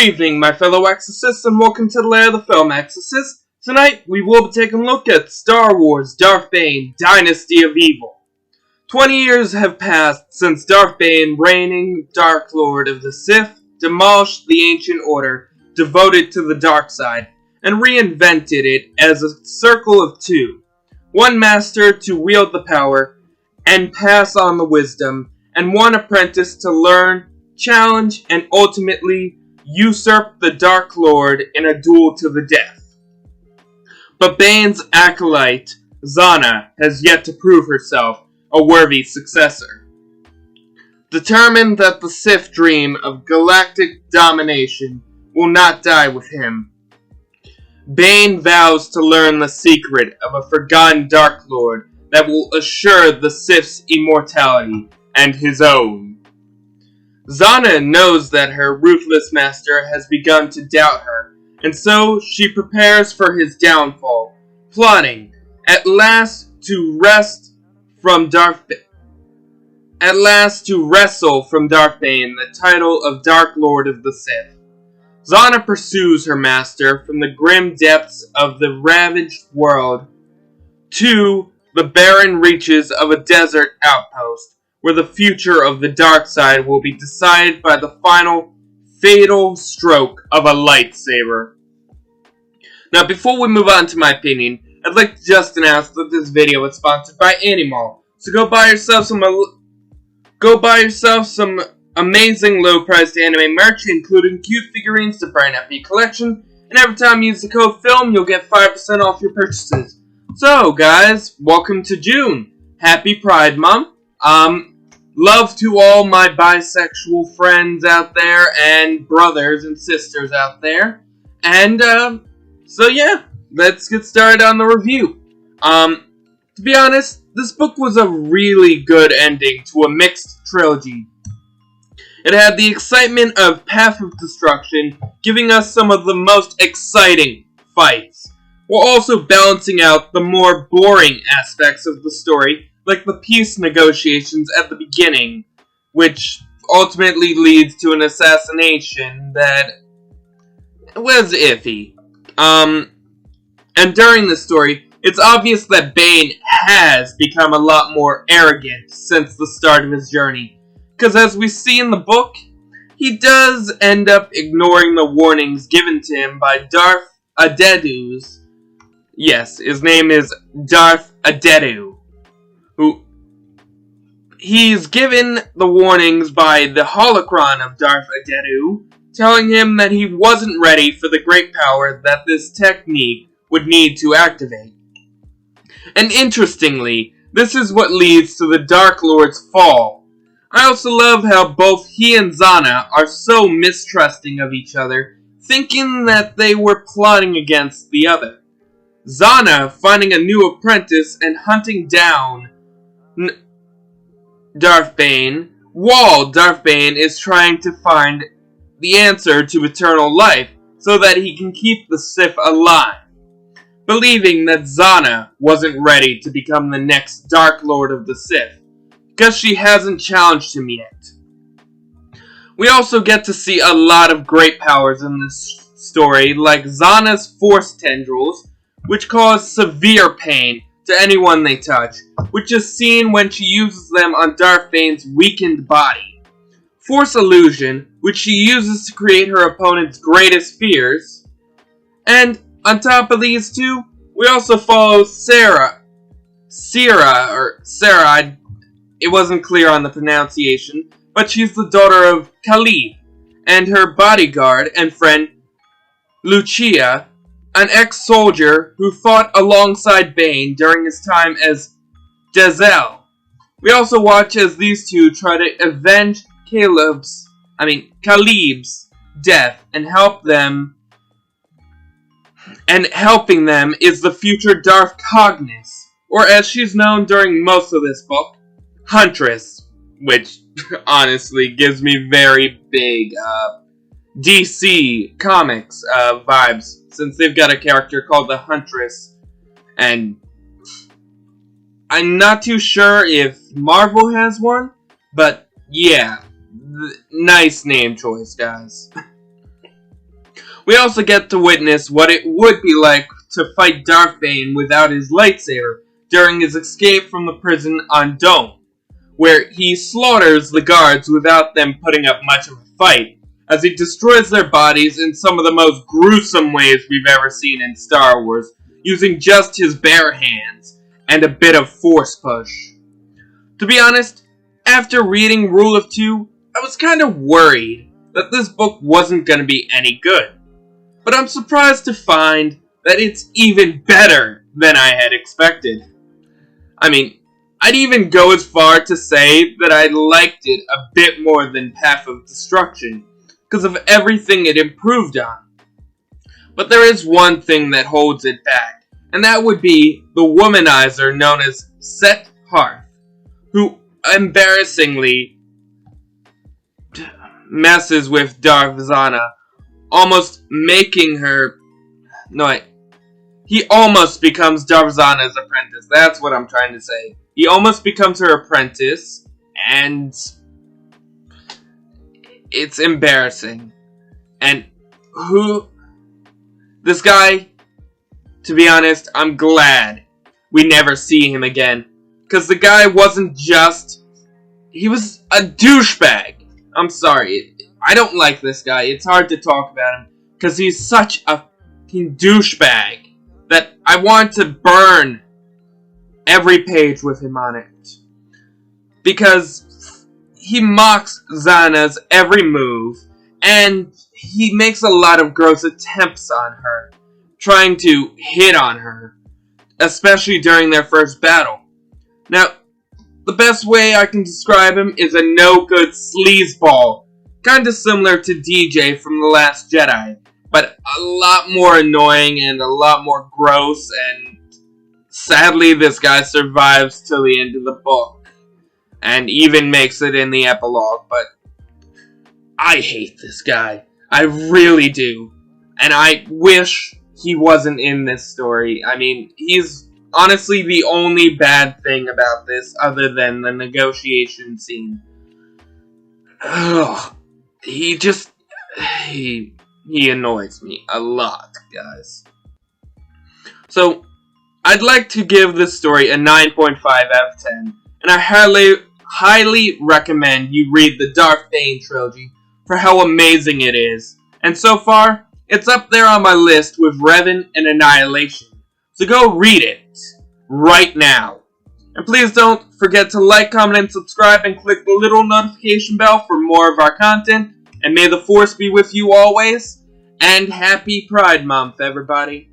evening, my fellow Exorcists, and welcome to the lair of the film Exorcist. Tonight, we will be taking a look at Star Wars Darth Bane, Dynasty of Evil. 20 years have passed since Darth Bane, reigning Dark Lord of the Sith, demolished the ancient order devoted to the dark side, and reinvented it as a circle of two. One master to wield the power and pass on the wisdom, and one apprentice to learn, challenge, and ultimately usurp the Dark Lord in a duel to the death. But Bane's acolyte, Zana, has yet to prove herself a worthy successor. Determined that the Sith dream of galactic domination will not die with him, Bane vows to learn the secret of a forgotten Dark Lord that will assure the Sith's immortality and his own. Zana knows that her ruthless master has begun to doubt her, and so she prepares for his downfall, plotting, at last to wrestle from Darth Bane the title of Dark Lord of the Sith. Zana pursues her master from the grim depths of the ravaged world to the barren reaches of a desert outpost, where the future of the dark side will be decided by the final, fatal stroke of a lightsaber. Now, before we move on to my opinion, I'd like to just announce that this video is sponsored by Animal. So go buy yourself some amazing low-priced anime merch, including cute figurines to brighten up your collection, and every time you use the code FILM, you'll get 5% off your purchases. So, guys, welcome to June. Happy Pride Month. Love to all my bisexual friends out there, and brothers and sisters out there. And, so yeah, let's get started on the review. To be honest, this book was a really good ending to a mixed trilogy. It had the excitement of Path of Destruction, giving us some of the most exciting fights, while also balancing out the more boring aspects of the story, like the peace negotiations at the beginning, which ultimately leads to an assassination that was iffy. And during the story, it's obvious that Bane has become a lot more arrogant since the start of his journey, because as we see in the book, he does end up ignoring the warnings given to him by Darth Adedu's. Yes, his name is Darth Adedu. He's given the warnings by the holocron of Darth Adedu, telling him that he wasn't ready for the great power that this technique would need to activate. And interestingly, this is what leads to the Dark Lord's fall. I also love how both he and Zana are so mistrusting of each other, thinking that they were plotting against the other. Zana finding a new apprentice and hunting down Darth Bane, while Darth Bane is trying to find the answer to eternal life so that he can keep the Sith alive, believing that Zana wasn't ready to become the next Dark Lord of the Sith, because she hasn't challenged him yet. We also get to see a lot of great powers in this story, like Zana's Force tendrils, which cause severe pain to anyone they touch, which is seen when she uses them on Darth Bane's weakened body. Force illusion, which she uses to create her opponent's greatest fears. And on top of these two, we also follow Sarah, it wasn't clear on the pronunciation, but she's the daughter of Khalid, and her bodyguard and friend, Lucia, an ex-soldier who fought alongside Bane during his time as Dazel. We also watch as these two try to avenge Khalib's death, and helping them is the future Darth Cognis, or as she's known during most of this book, Huntress, which honestly gives me very big DC Comics vibes, since they've got a character called the Huntress, and I'm not too sure if Marvel has one, but yeah, nice name choice, guys. We also get to witness what it would be like to fight Darth Bane without his lightsaber during his escape from the prison on Dome, where he slaughters the guards without them putting up much of a fight, as he destroys their bodies in some of the most gruesome ways we've ever seen in Star Wars, using just his bare hands and a bit of force push. To be honest, after reading Rule of Two, I was kind of worried that this book wasn't going to be any good. But I'm surprised to find that it's even better than I had expected. I mean, I'd even go as far to say that I liked it a bit more than Path of Destruction, because of everything it improved on. But there is one thing that holds it back, and that would be the womanizer known as Set Hearth, who embarrassingly messes with Darth Zana, almost making her... He almost becomes Darth Zana's apprentice. That's what I'm trying to say. He almost becomes her apprentice, and it's embarrassing. And this guy, to be honest, I'm glad we never see him again. Because the guy wasn't just... He was a douchebag. I'm sorry. I don't like this guy. It's hard to talk about him. Because he's such a fucking douchebag that I want to burn every page with him on it. Because he mocks Zana's every move. And he makes a lot of gross attempts on her. Trying to hit on her. Especially during their first battle. Now, the best way I can describe him is a no-good sleazeball. Kinda similar to DJ from The Last Jedi, but a lot more annoying and a lot more gross, and sadly this guy survives till the end of the book. And even makes it in the epilogue, but I hate this guy. I really do. And I wish he wasn't in this story. I mean, he's honestly the only bad thing about this, other than the negotiation scene. Ugh. He annoys me a lot, guys. So, I'd like to give this story a 9.5 out of 10, and I highly recommend you read the Darth Bane trilogy for how amazing it is. And so far, it's up there on my list with Revan and Annihilation. So go read it right now. And please don't forget to like, comment, and subscribe, and click the little notification bell for more of our content. And may the Force be with you always. And happy Pride Month, everybody.